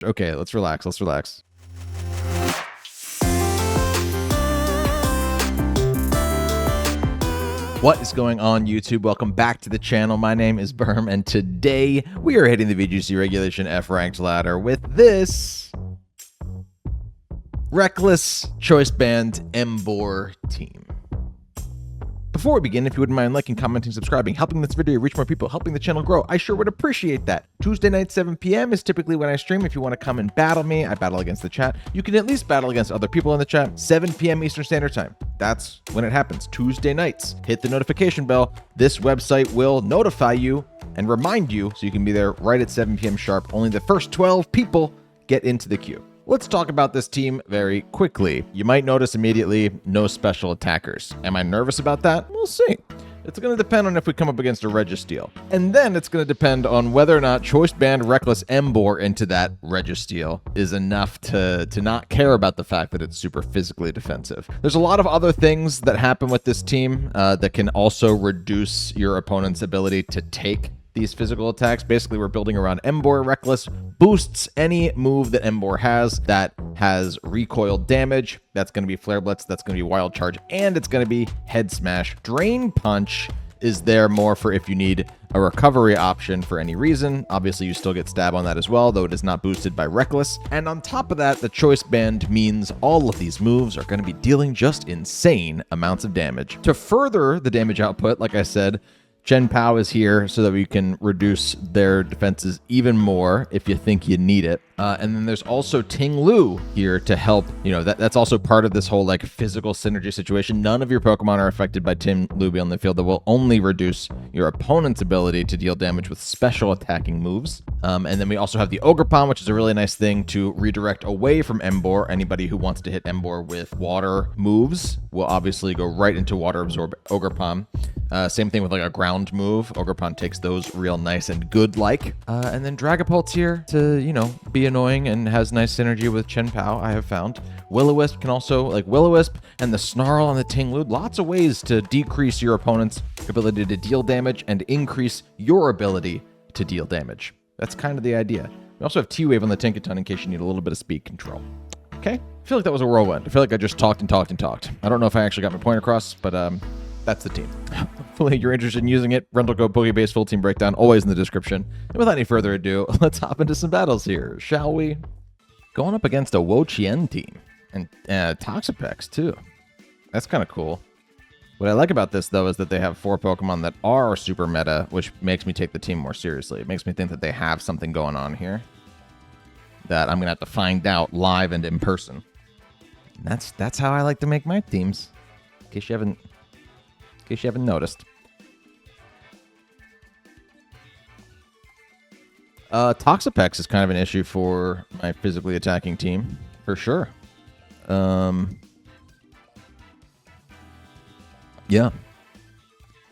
Okay, let's relax. Let's relax. What is going on, YouTube? Welcome back to the channel. My name is Berm, and today we are hitting the VGC Regulation F ranked ladder with this Reckless Choice Band Emboar team. Before we begin, if you wouldn't mind liking, commenting, subscribing, helping this video reach more people, helping the channel grow, I sure would appreciate that. Tuesday night, 7 p.m. is typically when I stream. If you want to come and battle me, I battle against the chat. You can at least battle against other people in the chat. 7 p.m. Eastern Standard Time. That's when it happens. Tuesday nights. Hit the notification bell. This website will notify you and remind you so you can be there right at 7 p.m. sharp. Only the first 12 people get into the queue. Let's talk about this team very quickly. You might notice immediately no special attackers. Am I nervous about that? We'll see. It's going to depend on if we come up against a Registeel. And then it's going to depend on whether or not Choice Band Reckless Emboar into that Registeel is enough to not care about the fact that it's super physically defensive. There's a lot of other things that happen with this team that can also reduce your opponent's ability to take these physical attacks. Basically, we're building around Emboar. Reckless boosts any move that Emboar has that has recoil damage. That's going to be Flare Blitz, that's going to be Wild Charge, and it's going to be Head Smash. Drain Punch is there more for if you need a recovery option for any reason. Obviously, you still get Stab on that as well, though it is not boosted by Reckless. And on top of that, the Choice Band means all of these moves are going to be dealing just insane amounts of damage. To further the damage output, like I said, Chien-Pao is here so that we can reduce their defenses even more if you think you need it. And then there's also Ting Lu here to help. You know, that's also part of this whole like physical synergy situation. None of your Pokemon are affected by Ting Lu on the field. That will only reduce your opponent's ability to deal damage with special attacking moves. And then we also have the Ogerpon, which is a really nice thing to redirect away from Emboar. Anybody who wants to hit Emboar with water moves will obviously go right into Water Absorb Ogerpon. Same thing with like a ground move. Ogerpon takes those real nice and good like. And then Dragapult's here to, you know, be annoying and has nice synergy with Chien-Pao, I have found. Will-O-Wisp can also, like Will-O-Wisp and the Snarl on the Ting Lu, lots of ways to decrease your opponent's ability to deal damage and increase your ability to deal damage. That's kind of the idea. We also have T-Wave on the Tinkaton in case you need a little bit of speed control. Okay? I feel like that was a whirlwind. I feel like I just talked and talked and talked. I don't know if I actually got my point across, but that's the team. Hopefully you're interested in using it. Rental code Pokebase full team breakdown always in the description. And without any further ado, let's hop into some battles here, shall we? Going up against a Wo-Chien team and Toxapex too. That's kind of cool. What I like about this though is that they have 4 Pokemon that are super meta, which makes me take the team more seriously. It makes me think that they have something going on here that I'm gonna have to find out live and in person. And that's how I like to make my teams. In case you haven't noticed. Toxapex is kind of an issue for my physically attacking team, for sure. Yeah.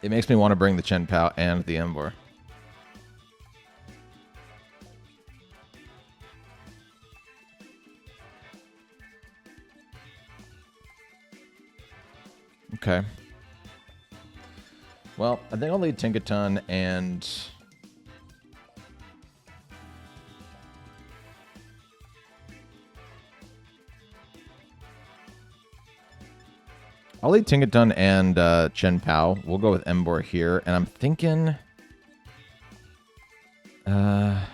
It makes me want to bring the Chien-Pao and the Emboar. Okay. Well, I think I'll lead Tinkaton and Chien-Pao. We'll go with Emboar here, and I'm thinking yeah,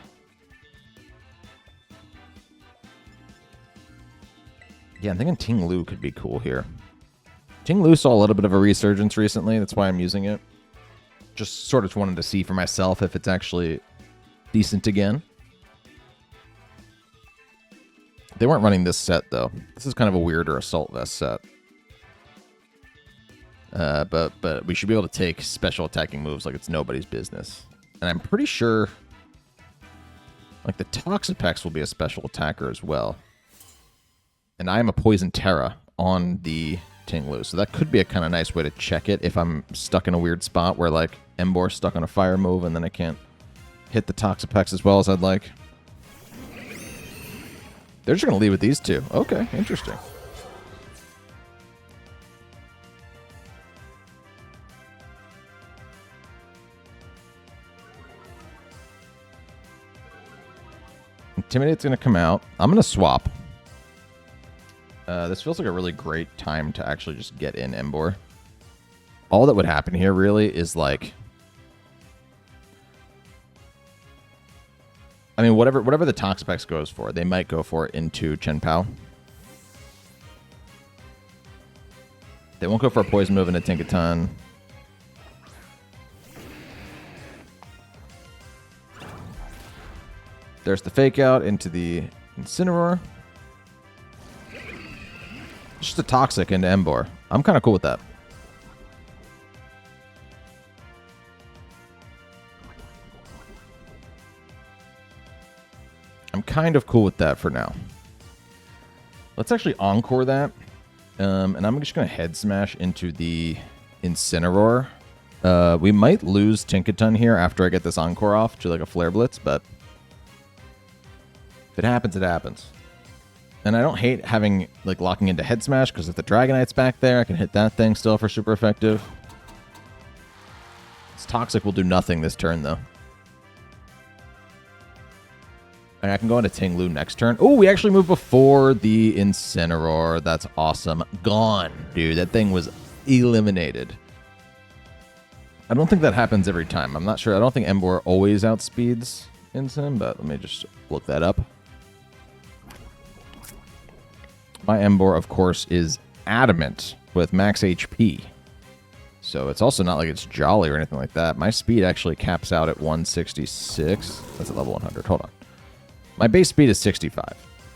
I'm thinking Ting Lu could be cool here. Ting Lu saw a little bit of a resurgence recently, that's why I'm using it. Just sort of wanted to see for myself if it's actually decent again. They weren't running this set, though. This is kind of a weirder Assault Vest set. But we should be able to take special attacking moves like it's nobody's business. And I'm pretty sure like the Toxapex will be a special attacker as well. And I am a Poison Tera on the Ting Lu, so that could be a kind of nice way to check it if I'm stuck in a weird spot where like Emboar's stuck on a fire move and then I can't hit the Toxapex as well as I'd like. They're just going to leave with these two. Okay, interesting. Intimidate's going to come out. I'm going to swap. This feels like a really great time to actually just get in Emboar. All that would happen here really is like... I mean, whatever the Toxapex goes for, they might go for it into Chien-Pao. They won't go for a poison move into Tinkaton. There's the fake out into the Incineroar. Just a Toxic into Emboar. I'm kind of cool with that. I'm kind of cool with that for now. Let's actually Encore that. And I'm just going to Head Smash into the Incineroar. We might lose Tinkaton here after I get this Encore off to like a Flare Blitz, but if it happens, it happens. And I don't hate having like locking into Head Smash because if the Dragonite's back there, I can hit that thing still for super effective. This Toxic will do nothing this turn though. And I can go into Ting-Lu next turn. Oh, we actually moved before the Incineroar. That's awesome. Gone, dude. That thing was eliminated. I don't think that happens every time. I'm not sure. I don't think Emboar always outspeeds Incin, but let me just look that up. My Emboar, of course, is adamant with max HP. So it's also not like it's jolly or anything like that. My speed actually caps out at 166. That's at level 100. Hold on. My base speed is 65,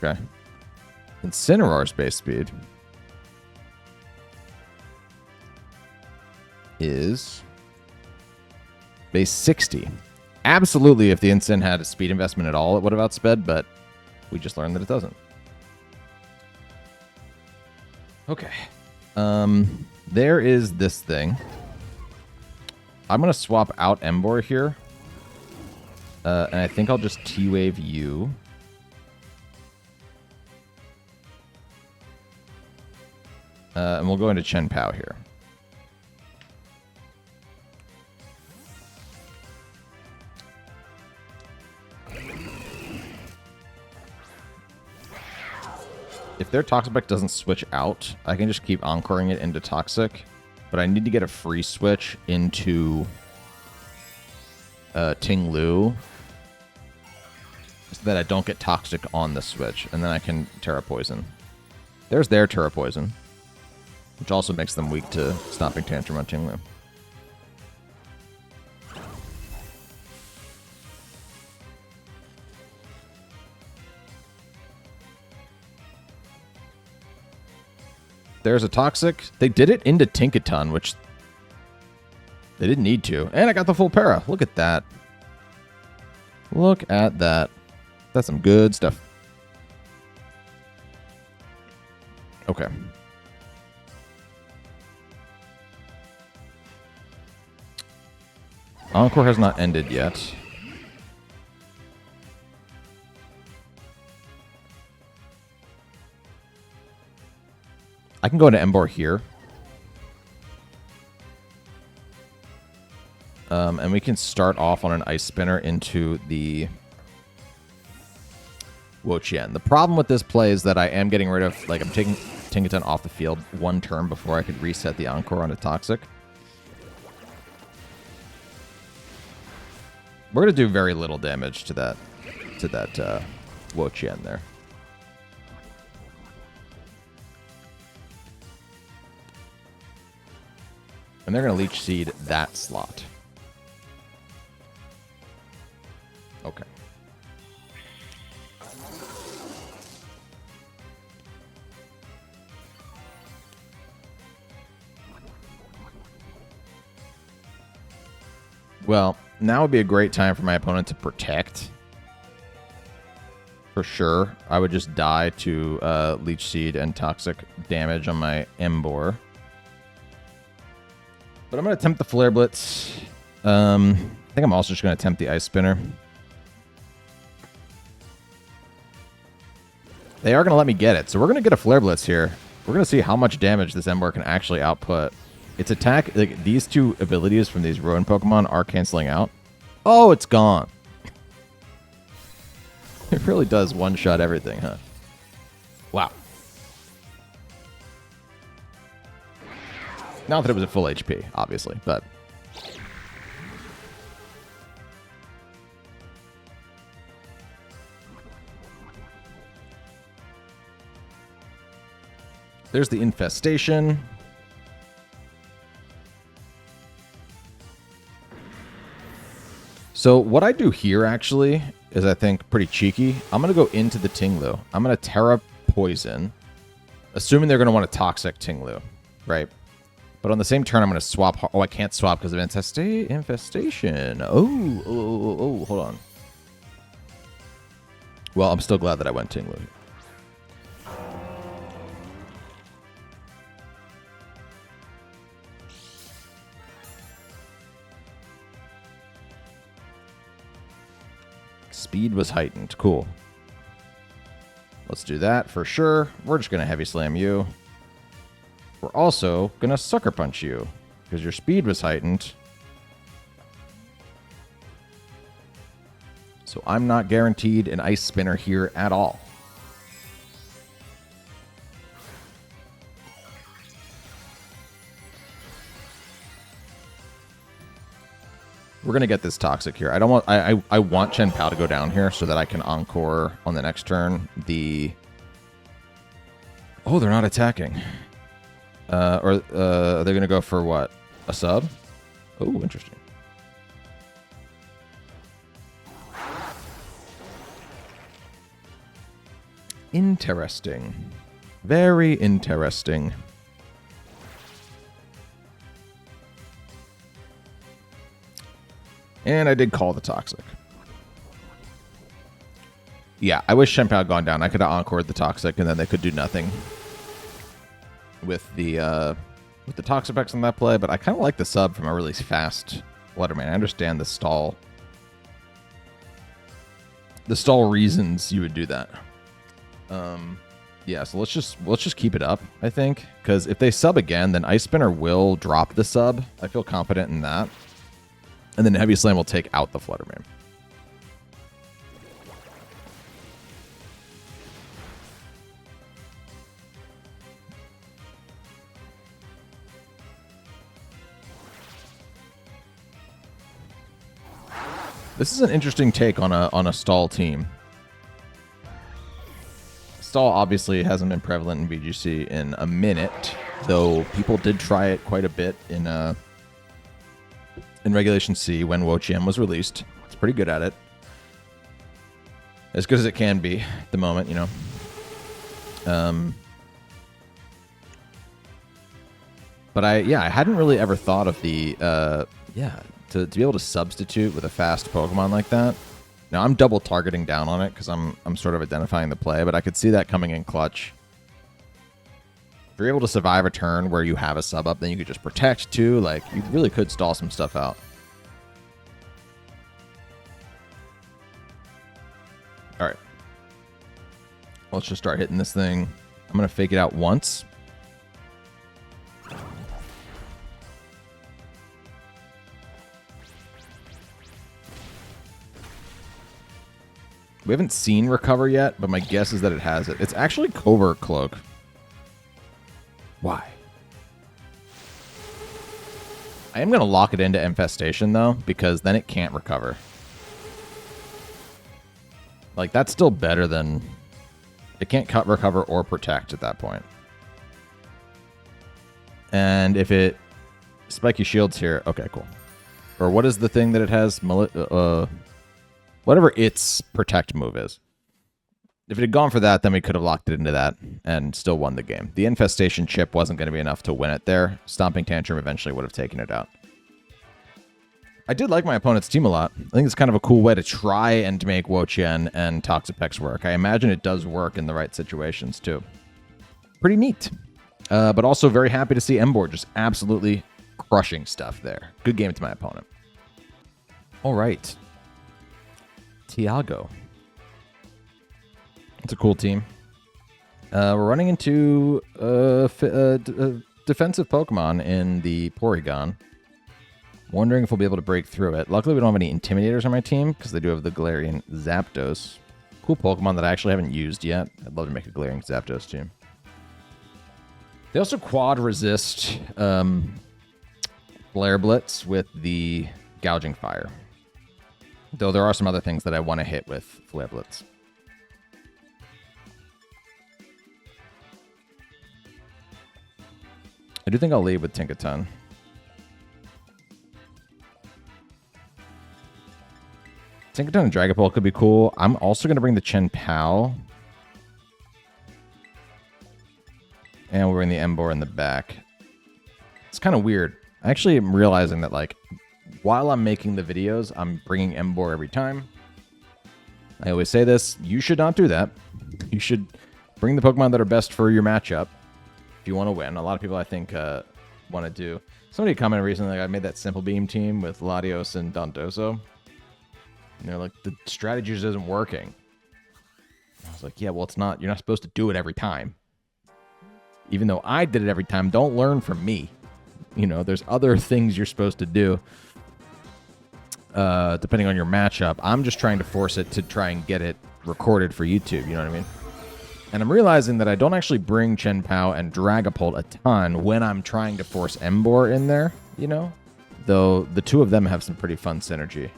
okay? Incineroar's base speed is base 60. Absolutely, if the Incin had a speed investment at all, it would have outsped, but we just learned that it doesn't. Okay. There is this thing. I'm going to swap out Emboar here. And I think I'll just T-Wave you. And we'll go into Chien-Pao here. If their Toxapex doesn't switch out, I can just keep Encoring it into Toxic. But I need to get a free switch into Ting-Lu so that I don't get Toxic on the switch, and then I can Tera Poison. There's their Tera Poison, which also makes them weak to Stomping Tantrum on Ting-Lu. There's a Toxic. They did it into Tinkaton, which they didn't need to. And I got the full para. Look at that. Look at that. That's some good stuff. Okay. Encore has not ended yet. I can go into Emboar here. And we can start off on an Ice Spinner into the Wo-Chien. The problem with this play is that I am getting rid of, like, I'm taking Tinkaton off the field one turn before I could reset the Encore onto Toxic. We're going to do very little damage to that Wo-Chien there. And they're going to Leech Seed that slot. Okay. Well, now would be a great time for my opponent to protect. For sure. I would just die to Leech Seed and Toxic damage on my Emboar. But I'm going to attempt the Flare Blitz. I think I'm also just going to attempt the Ice Spinner. They are going to let me get it. So we're going to get a Flare Blitz here. We're going to see how much damage this Emboar can actually output. Its attack, like these two abilities from these Ruin Pokemon are canceling out. Oh, it's gone. It really does one-shot everything, huh? Wow. Not that it was at full HP, obviously, but... There's the infestation. So what I do here, actually, is I think pretty cheeky. I'm going to go into the Tinglu. I'm going to Tera Poison, assuming they're going to want a Toxic Tinglu, right? But on the same turn, I'm going to swap... Oh, I can't swap because of infestation. Oh, hold on. Well, I'm still glad that I went Tinglu. Speed was heightened. Cool. Let's do that for sure. We're just going to Heavy Slam you. We're also going to Sucker Punch you because your speed was heightened. So I'm not guaranteed an Ice Spinner here at all. We're going to get this Toxic here. I don't want... I want Chien-Pao to go down here so that I can Encore on the next turn. Oh, they're not attacking. Are they going to go for what? A sub? Oh, interesting. Interesting. Very interesting. And I did call the Toxic. Yeah, I wish Chien-Pao had gone down. I could have encored the Toxic, and then they could do nothing with the Toxapex on that play. But I kind of like the sub from a really fast Letterman. I understand the stall reasons you would do that. Yeah, so let's just keep it up, I think, because if they sub again, then Ice Spinner will drop the sub. I feel confident in that. And then Heavy Slam will take out the Flutterman. This is an interesting take on a stall team. Stall obviously hasn't been prevalent in VGC in a minute, though people did try it quite a bit in Regulation C when Wo-Chien was released. It's pretty good at it. As good as it can be at the moment, you know. But I hadn't really ever thought of the, to be able to substitute with a fast Pokemon like that. Now, I'm double targeting down on it because I'm sort of identifying the play, but I could see that coming in clutch. If you're able to survive a turn where you have a sub up, then you could just protect too. Like, you really could stall some stuff out. All right. Let's just start hitting this thing. I'm going to fake it out once. We haven't seen Recover yet, but my guess is that it has it. It's actually Covert Cloak. Why? I am going to lock it into Infestation, though, because then it can't recover. Like, that's still better than... It can't cut, recover, or protect at that point. And if it... Spiky Shields here. Okay, cool. Or what is the thing that it has? Whatever its protect move is. If it had gone for that, then we could have locked it into that and still won the game. The Infestation chip wasn't going to be enough to win it there. Stomping Tantrum eventually would have taken it out. I did like my opponent's team a lot. I think it's kind of a cool way to try and make Wo-Chien and Toxapex work. I imagine it does work in the right situations, too. Pretty neat. But also very happy to see Emboar just absolutely crushing stuff there. Good game to my opponent. All right. Tiago. It's a cool team. We're running into defensive Pokemon in the Porygon. Wondering if we'll be able to break through it. Luckily, we don't have any Intimidators on my team because they do have the Galarian Zapdos. cool Pokemon that I actually haven't used yet. I'd love to make a Glaring Zapdos team. They also quad resist Flare Blitz with the Gouging Fire. Though there are some other things that I want to hit with Flare Blitz. I do think I'll lead with Tinkaton. Tinkaton and Dragapult could be cool. I'm also going to bring the Chien-Pao. And we'll bring the Emboar in the back. It's kind of weird. I actually am realizing that, like, while I'm making the videos, I'm bringing Emboar every time. I always say this. You should not do that. You should bring the Pokemon that are best for your matchup if you want to win. A lot of people, I think, want to do. Somebody commented recently, like, I made that Simple Beam team with Latios and Dondozo. And they're like, the strategy just isn't working. I was like, yeah, well, it's not. You're not supposed to do it every time. Even though I did it every time, don't learn from me. You know, there's other things you're supposed to do depending on your matchup. I'm just trying to force it to try and get it recorded for YouTube, you know what I mean? And I'm realizing that I don't actually bring Chien-Pao and Dragapult a ton when I'm trying to force Emboar in there, you know? Though the two of them have some pretty fun synergy.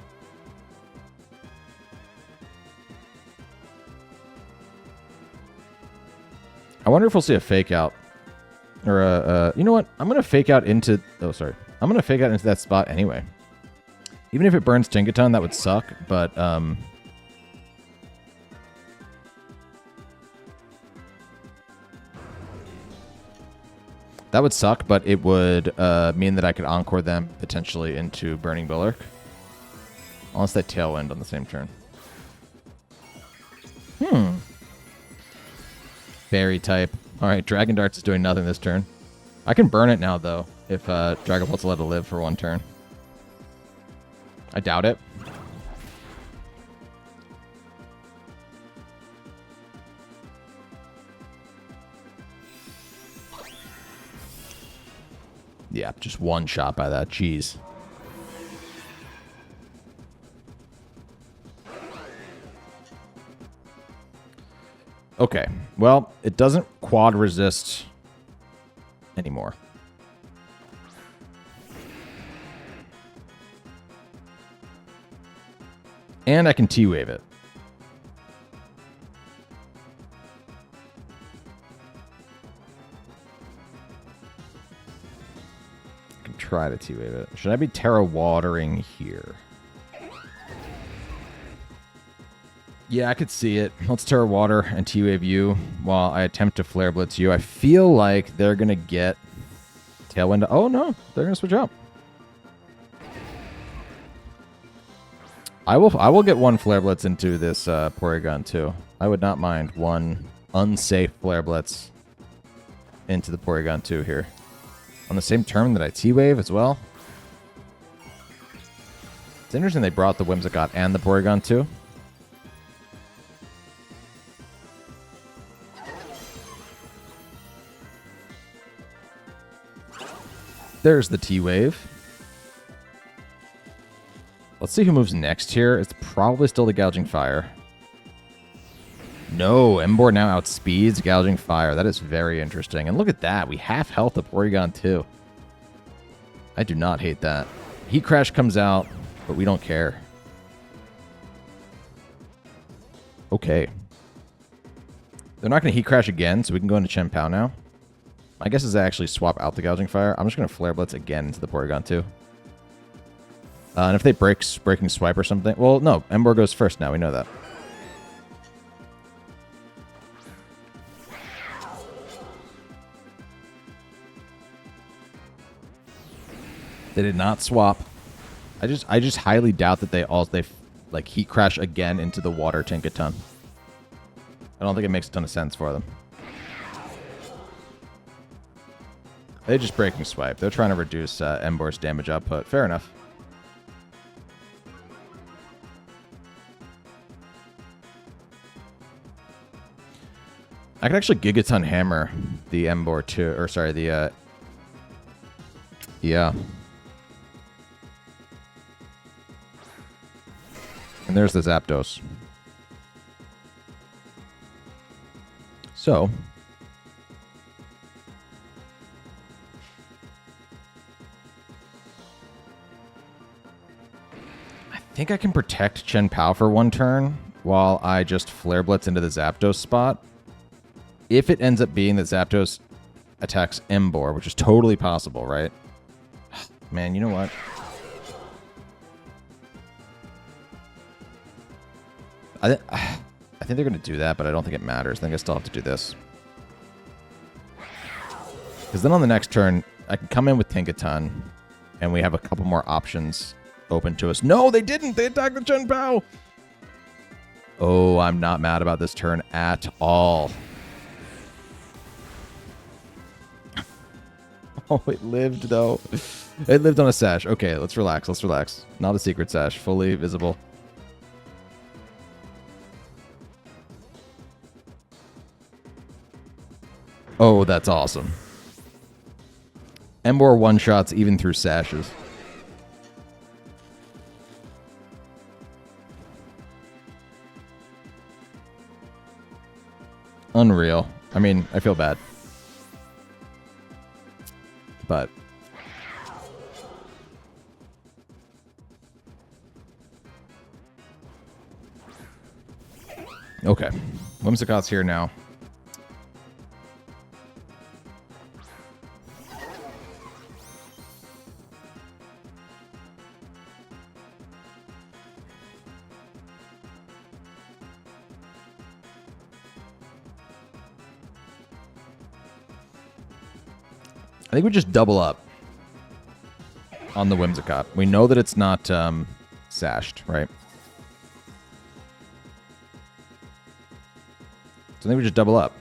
I wonder if we'll see a fake out. Or you know what? I'm gonna fake out into. Oh, sorry. I'm gonna fake out into that spot anyway. Even if it burns Tinkaton, that would suck. But that would suck. But it would mean that I could encore them potentially into Burning Bulwark, unless they Tailwind on the same turn. Fairy type. All right, Dragon Darts is doing nothing this turn. I can burn it now, though, if Dragapult's allowed to live for one turn. I doubt it. Yeah, just one shot by that. Jeez. Okay, well, it doesn't quad resist anymore. And I can T-Wave it. I can try to T-Wave it. Should I be Tera watering here? Yeah, I could see it. Let's Tera Water and T-Wave you while I attempt to Flare Blitz you. I feel like they're going to get Tailwind. Oh, no. They're going to switch up. I will get one Flare Blitz into this Porygon, too. I would not mind one unsafe Flare Blitz into the Porygon, too, here. On the same turn that I T-Wave as well. It's interesting they brought the Whimsicott and the Porygon, too. There's the T-Wave. Let's see who moves next here. It's probably still the Gouging Fire. No, Emboar now outspeeds Gouging Fire. That is very interesting. And look at that. We half health the Porygon too. I do not hate that. Heat Crash comes out, but we don't care. Okay. They're not going to Heat Crash again, so we can go into Chien-Pao now. My guess is I actually swap out the Gouging Fire. I'm just going to Flare Blitz again into the Porygon too. And if they Breaking Swipe or something... Well, no. Emboar goes first now. We know that. They did not swap. I just highly doubt that they like Heat Crash again into the Water Tinkaton. I don't think it makes a ton of sense for them. They just Breaking Swipe. They're trying to reduce Emboar's damage output. Fair enough. I could actually Gigaton Hammer the Emboar too. Or sorry, the... yeah. And there's the Zapdos. So, I think I can protect Chien-Pao for one turn while I just Flare Blitz into the Zapdos spot. If it ends up being that Zapdos attacks Emboar, which is totally possible, right? Man, you know what? I think they're going to do that, but I don't think it matters. I think I still have to do this. Because then on the next turn, I can come in with Tinkaton, and we have a couple more options open to us. No, they didn't! They attacked the Chien-Pao! Oh, I'm not mad about this turn at all. Oh, it lived, though. It lived on a Sash. Okay, let's relax. Let's relax. Not a secret Sash. Fully visible. Oh, that's awesome. Emboar one-shots even through Sashes. Unreal. I mean, I feel bad. But okay. Whimsicott's here now. I think we just double up on the Whimsicott. We know that it's not sashed, right? So I think we just double up.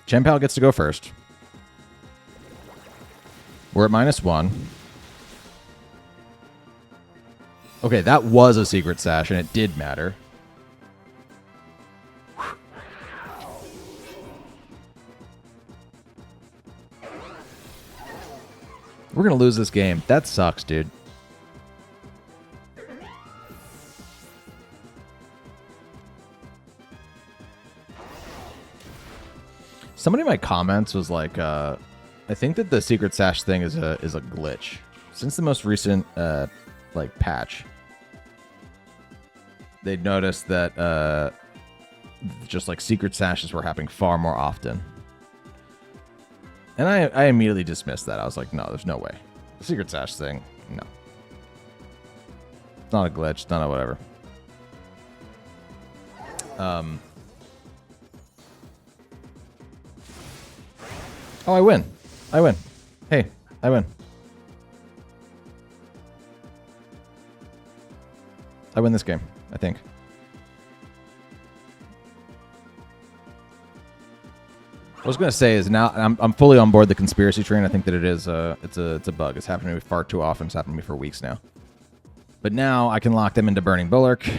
Chien-Pao gets to go first. We're at -1. Okay, that was a secret sash, and it did matter. We're going to lose this game. That sucks, dude. Somebody in my comments was like, I think that the secret sash thing is a glitch. Since the most recent like patch, they'd noticed that just like secret sashes were happening far more often. And I immediately dismissed that. I was like, no, there's no way. The secret sash thing, no. It's not a glitch. It's not a whatever. Oh, I win. I win. Hey, I win. I win this game, I think. What I was going to say is now I'm fully on board the conspiracy train. I think that it is it's a bug. It's happened to me far too often. It's happened to me for weeks now. But now I can lock them into Burning Bulwark.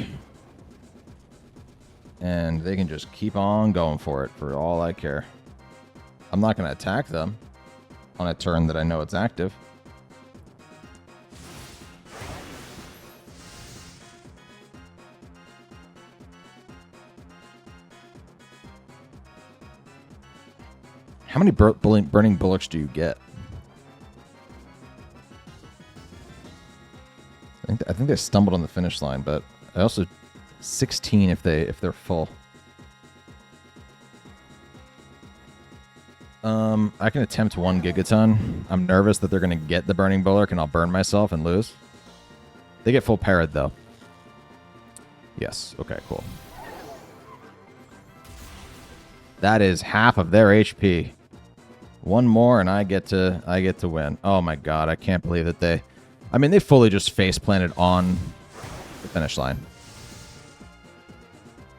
And they can just keep on going for it for all I care. I'm not going to attack them on a turn that I know it's active. How many burning bullocks do you get? I think they stumbled on the finish line, but I also 16 if they're full. I can attempt 1 Gigaton. I'm nervous that they're going to get the Burning Bulwark and I'll burn myself and lose. They get full parried though. Yes. Okay, cool. That is half of their HP. One more and I get to win. Oh my god, I can't believe that they fully just face planted on the finish line.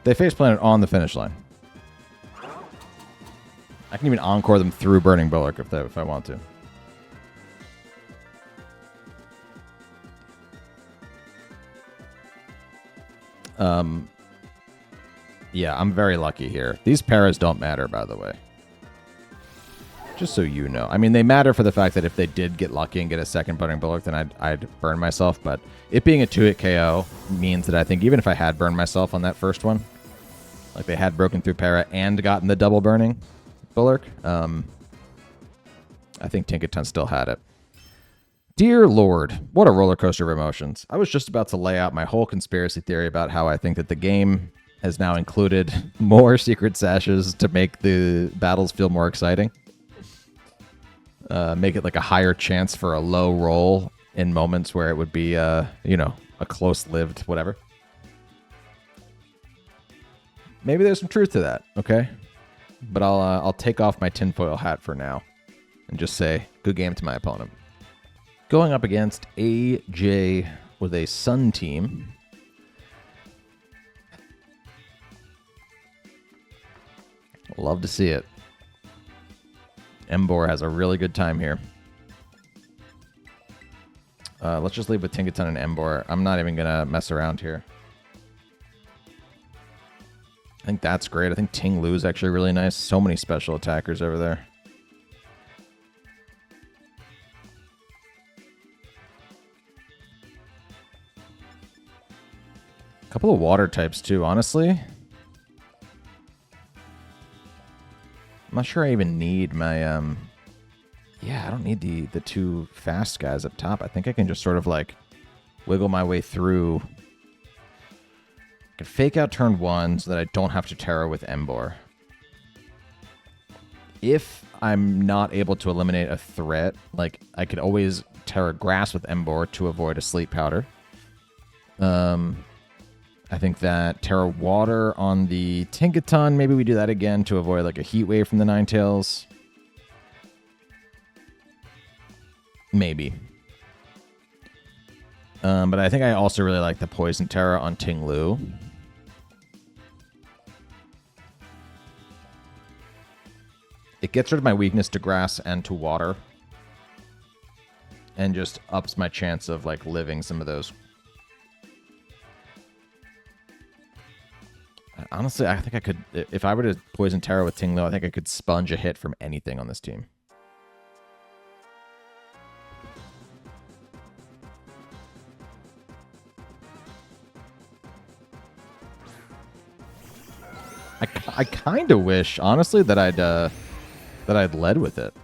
They face planted on the finish line. I can even encore them through Burning Bulwark if I want to. Yeah, I'm very lucky here. These paras don't matter, by the way. Just so you know. I mean, they matter for the fact that if they did get lucky and get a second Burning Bulwark, then I'd burn myself. But it being a 2-hit KO means that I think even if I had burned myself on that first one, Like they had broken through Para and gotten the double burning Bulwark. I think Tinkaton still had it. Dear Lord, what a roller coaster of emotions. I was just about to lay out my whole conspiracy theory about how I think that the game has now included more secret sashes to make the battles feel more exciting. Make it like a higher chance for a low roll in moments where it would be, you know, a close-lived whatever. Maybe there's some truth to that, okay? But I'll take off my tinfoil hat for now and just say, good game to my opponent. Going up against AJ with a Sun team. Love to see it. Emboar has a really good time here. Let's just leave with Tinkaton and Emboar. I'm not even going to mess around here. I think that's great. I think Ting Lu is actually really nice. So many special attackers over there. A couple of water types too, honestly. I'm not sure I even need my, yeah, I don't need the two fast guys up top. I think I can just sort of like wiggle my way through. I can fake out turn 1 so that I don't have to Tera with Emboar. If I'm not able to eliminate a threat, like I could always Tera Grass with Emboar to avoid a Sleep Powder. I think that Tera Water on the Tinkaton, maybe we do that again to avoid like a Heat Wave from the Ninetales. Maybe. But I think I also really like the Poison Tera on Ting Lu. It gets rid of my weakness to grass and to water. And just ups my chance of like living some of those. Honestly, I think I could, if I were to Poison Tera with Ting Lu, I think I could sponge a hit from anything on this team. I kind of wish, honestly, that I'd led with it.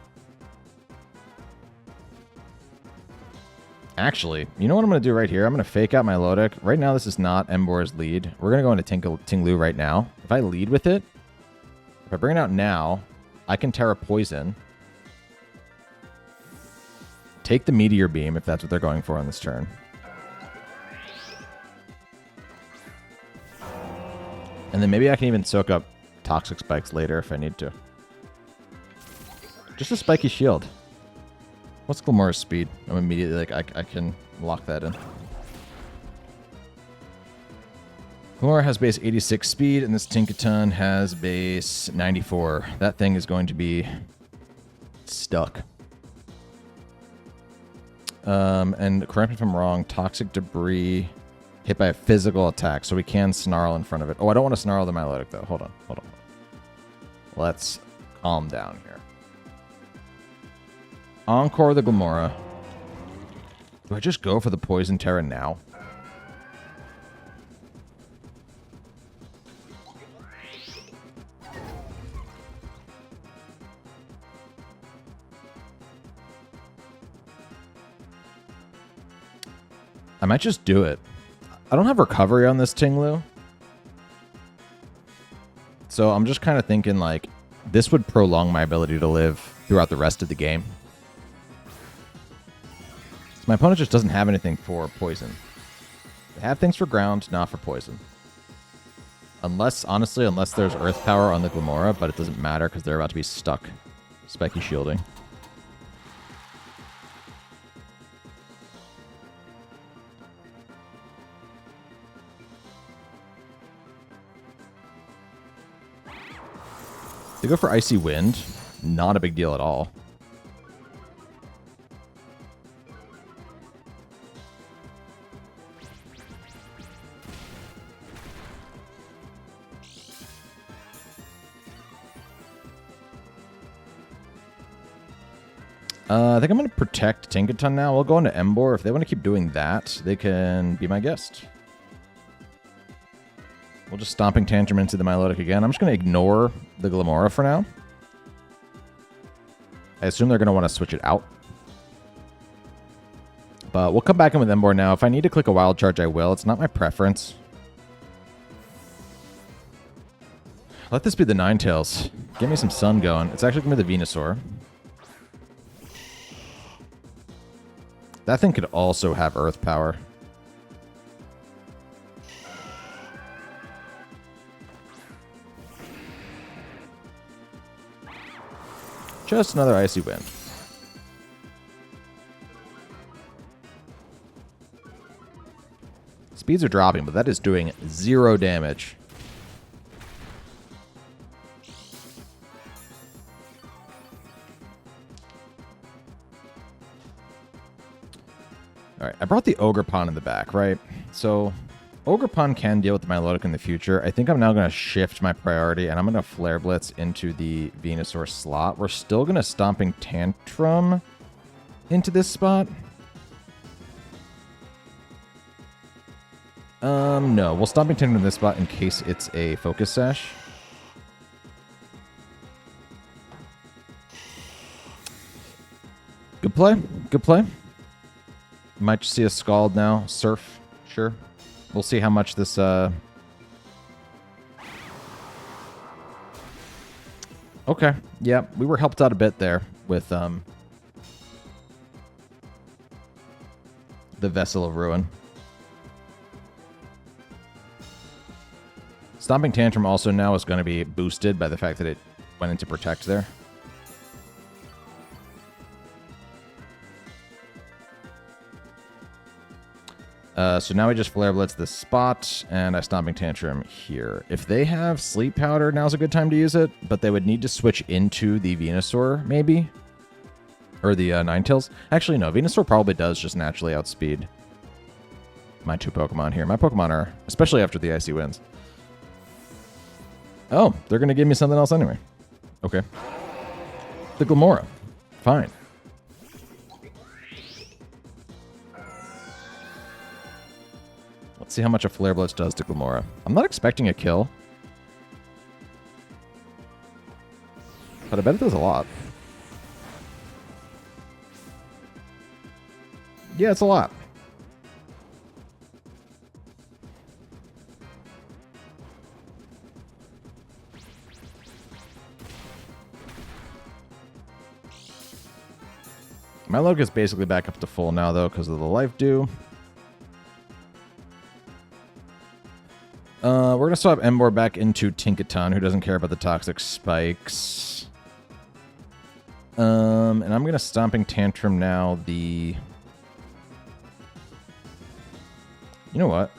Actually, you know what I'm going to do right here? I'm going to fake out my Lodic. Right now, this is not Emboar's lead. We're going to go into Ting Lu right now. If I lead with it, if I bring it out now, I can Tera Poison. Take the Meteor Beam, if that's what they're going for on this turn. And then maybe I can even soak up Toxic Spikes later if I need to. Just a Spiky Shield. What's Glamora's speed? I'm immediately like, I can lock that in. Glamora has base 86 speed, and this Tinkaton has base 94. That thing is going to be stuck. And correct me if I'm wrong, Toxic Debris hit by a physical attack, so we can Snarl in front of it. Oh, I don't want to Snarl the Milotic, though. Hold on. Let's calm down here. Encore the Glamora. Do I just go for the Poison Tera now? I might just do it. I don't have recovery on this Ting Lu. So I'm just kind of thinking like this would prolong my ability to live throughout the rest of the game. So my opponent just doesn't have anything for poison. They have things for ground, not for poison. Unless there's Earth Power on the Glamora, but it doesn't matter because they're about to be stuck. Spiky shielding. They go for Icy Wind. Not a big deal at all. I think I'm going to protect Tinkaton now. We'll go into Emboar. If they want to keep doing that, they can be my guest. We'll just Stomping Tantrum into the Milotic again. I'm just going to ignore the Glimmora for now. I assume they're going to want to switch it out. But we'll come back in with Emboar now. If I need to click a Wild Charge, I will. It's not my preference. Let this be the Ninetales. Get me some sun going. It's actually going to be the Venusaur. That thing could also have Earth Power. Just another Icy Wind. Speeds are dropping, but that is doing 0 damage. Alright, I brought the Ogerpon in the back, right? So, Ogerpon can deal with the Milotic in the future. I think I'm now going to shift my priority, and I'm going to Flare Blitz into the Venusaur slot. We're still going to Stomping Tantrum into this spot. No. We'll Stomping Tantrum in this spot in case it's a Focus Sash. Good play. Good play. Might just see a Scald now. Surf. Sure. We'll see how much this, Okay. Yeah, we were helped out a bit there with, the Vessel of Ruin. Stomping Tantrum also now is going to be boosted by the fact that it went into Protect there. So now we just Flare Blitz this spot, and I Stomping Tantrum here. If they have Sleep Powder, now's a good time to use it, but they would need to switch into the Venusaur, maybe? Or the Ninetales. Actually, no. Venusaur probably does just naturally outspeed my 2 Pokemon here. My Pokemon are, especially after the Icy Winds. Oh, they're going to give me something else anyway. Okay. The Glimmora. Fine. Let's see how much a Flare Blitz does to Glimmora. I'm not expecting a kill. But I bet it does a lot. Yeah, it's a lot. My Milotic is basically back up to full now, though, because of the Life Dew. We're going to swap Emboar back into Tinkaton, who doesn't care about the Toxic Spikes. And I'm going to Stomping Tantrum now the... You know what?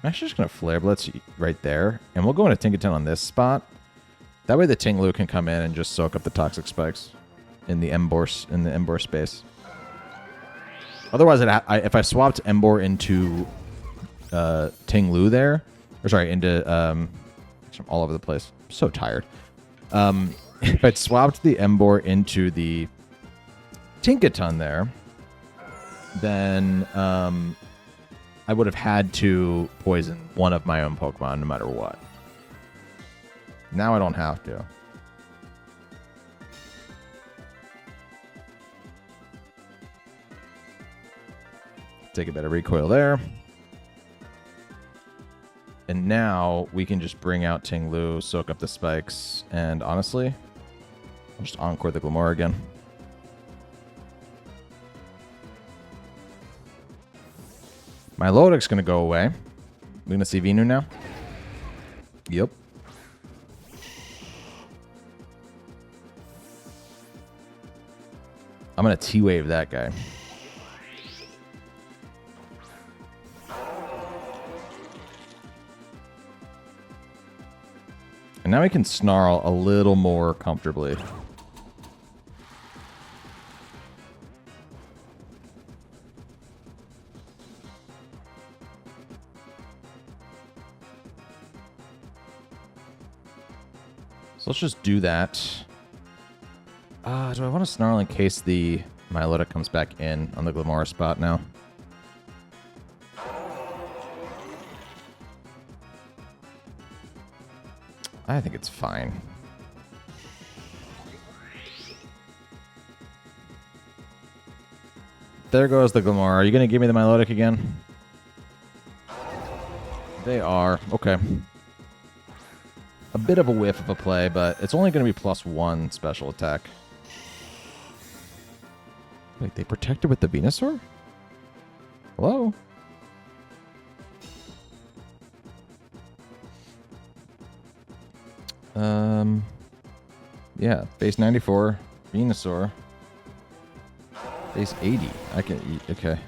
I'm actually just going to Flare Blitz right there, and we'll go into Tinkaton on this spot. That way the Tinglu can come in and just soak up the Toxic Spikes in the Emboar space. Otherwise, if I swapped Emboar into Tinglu there, or sorry, into I'm all over the place. I'm so tired. If I'd swapped the Emboar into the Tinkaton there, then I would have had to poison one of my own Pokemon no matter what. Now I don't have to. Take a bit of recoil there. And now we can just bring out Tinglu, soak up the spikes, and honestly, I'll just Encore the Glimmora again. My Milotic's going to go away. We're going to see Venu now. Yep. I'm going to T-Wave that guy. And now we can Snarl a little more comfortably. So let's just do that. Do I want to Snarl in case the Milotic comes back in on the Glamora spot now? I think it's fine. There goes the Glamora. Are you going to give me the Milotic again? They are. Okay. A bit of a whiff of a play, but it's only going to be +1 special attack. Wait, they protected with the Venusaur? Hello? Yeah, base 94, Venusaur. Base 80. I can eat. Okay.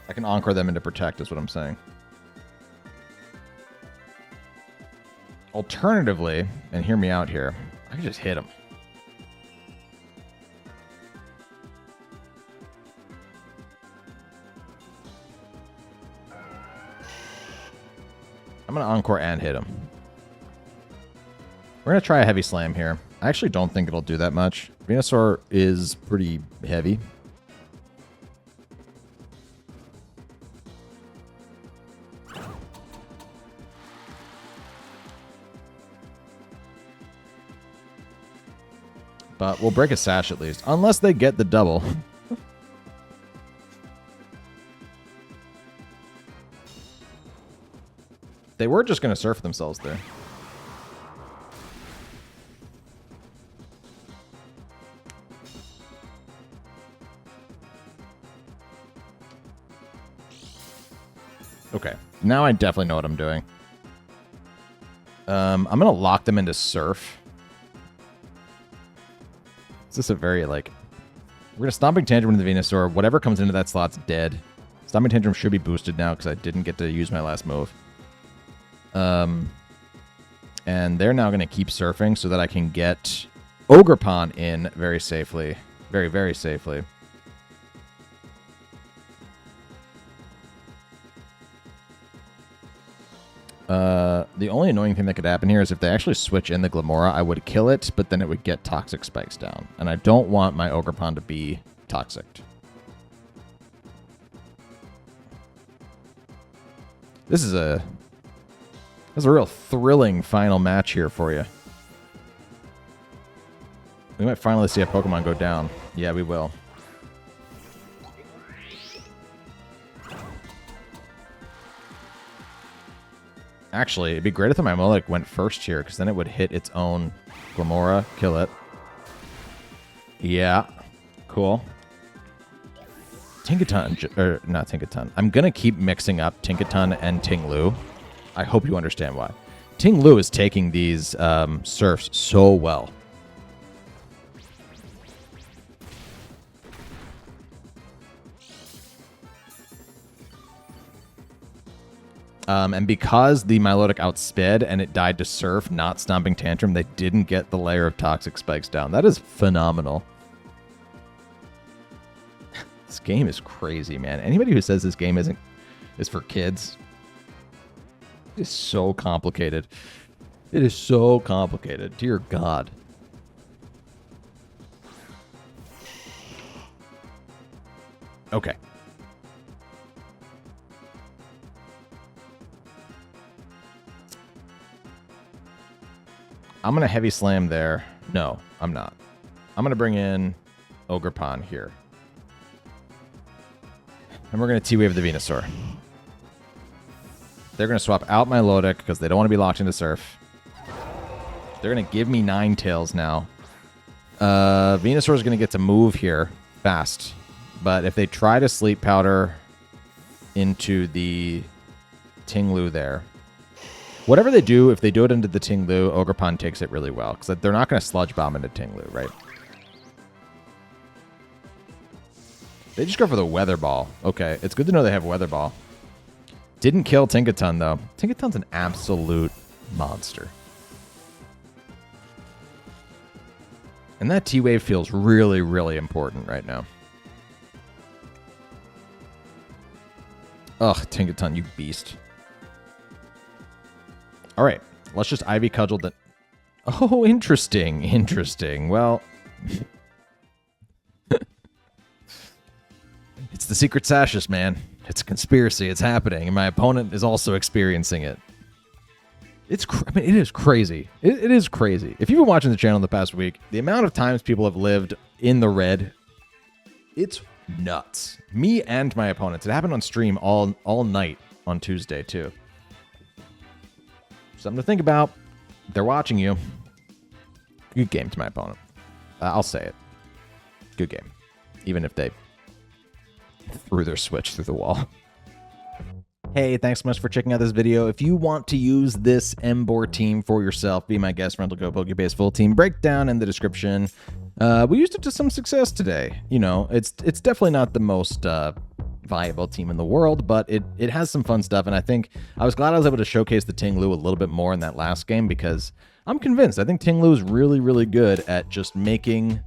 I can Encore them into Protect, is what I'm saying. Alternatively, and hear me out here, I can just hit him. I'm going to Encore and hit him. We're going to try a Heavy Slam here. I actually don't think it'll do that much. Venusaur is pretty heavy. But we'll break a Sash at least. Unless they get the double. They were just going to surf themselves there. Okay. Now I definitely know what I'm doing. I'm going to lock them into surf. Is this a very, like... We're going to Stomping Tantrum into the Venusaur. Whatever comes into that slot's dead. Stomping Tantrum should be boosted now because I didn't get to use my last move. And they're now going to keep surfing so that I can get Ogerpon in very safely. Very, very safely. The only annoying thing that could happen here is if they actually switch in the Glamora, I would kill it, but then it would get Toxic Spikes down. And I don't want my Ogerpon to be toxic. This is a real thrilling final match here for you. We might finally see a Pokemon go down. Yeah, we will. Actually, it'd be great if the Milotic went first here, because then it would hit its own Glamora, kill it. Yeah. Cool. Tinkaton, or not Tinkaton. I'm going to keep mixing up Tinkaton and Ting-Lu. I hope you understand why. Ting-Lu is taking these surfs so well. And because the Milotic outsped and it died to Surf, not Stomping Tantrum, they didn't get the layer of Toxic Spikes down. That is phenomenal. This game is crazy, man. Anybody who says this game is for kids, it is so complicated. It is so complicated. Dear God. Okay. I'm going to Heavy Slam there. No, I'm not. I'm going to bring in Ogerpon here. And we're going to T-Wave the Venusaur. They're going to swap out my Milotic because they don't want to be locked into Surf. They're going to give me Ninetales now. Venusaur is going to get to move here fast. But if they try to Sleep Powder into the Ting-Lu there, whatever they do, if they do it into the Ting-Lu, Ogerpon takes it really well. Because they're not going to Sludge Bomb into Ting-Lu, right? They just go for the Weather Ball. Okay, it's good to know they have Weather Ball. Didn't kill Tinkaton, though. Tinkaton's an absolute monster. And that T-Wave feels really, really important right now. Ugh, Tinkaton, you beast. All right, let's just Ivy Cudgel the... Oh, interesting. Interesting. Well... It's the secret Sashes, man. It's a conspiracy. It's happening, and my opponent is also experiencing it. I mean, it is crazy. It is crazy. If you've been watching the channel the past week, the amount of times people have lived in the red, it's nuts. Me and my opponents. It happened on stream all night on Tuesday, too. Something to think about. They're watching you. Good game to my opponent. I'll say it. Good game. Even if they threw their switch through the wall. Hey, thanks so much for checking out this video. If you want to use this Emboar team for yourself, be my guest, Rental Go Pokebase full team breakdown in the description. We used it to some success today. You know, it's definitely not the most viable team in the world, but it has some fun stuff, and I think I was glad I was able to showcase the Ting Lu a little bit more in that last game, because I'm convinced. I think Ting Lu is really, really good at just making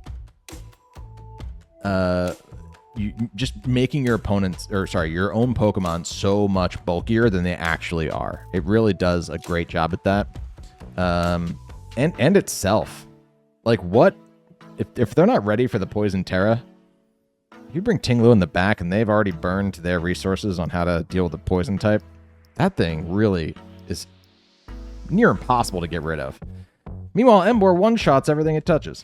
your opponents, or sorry, your own Pokemon so much bulkier than they actually are. It really does a great job at that. And itself. Like, what if they're not ready for the Poison Tera? If you bring Ting Lu in the back and they've already burned their resources on how to deal with the poison type, that thing really is near impossible to get rid of. Meanwhile, Emboar one-shots everything it touches.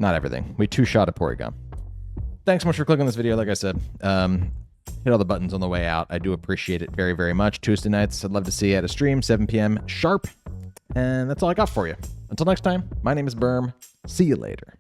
Not everything. We two-shot a Porygon. Thanks so much for clicking on this video. Like I said, hit all the buttons on the way out. I do appreciate it very, very much. Tuesday nights, I'd love to see you at a stream, 7 p.m. sharp. And that's all I got for you. Until next time, my name is Berm. See you later.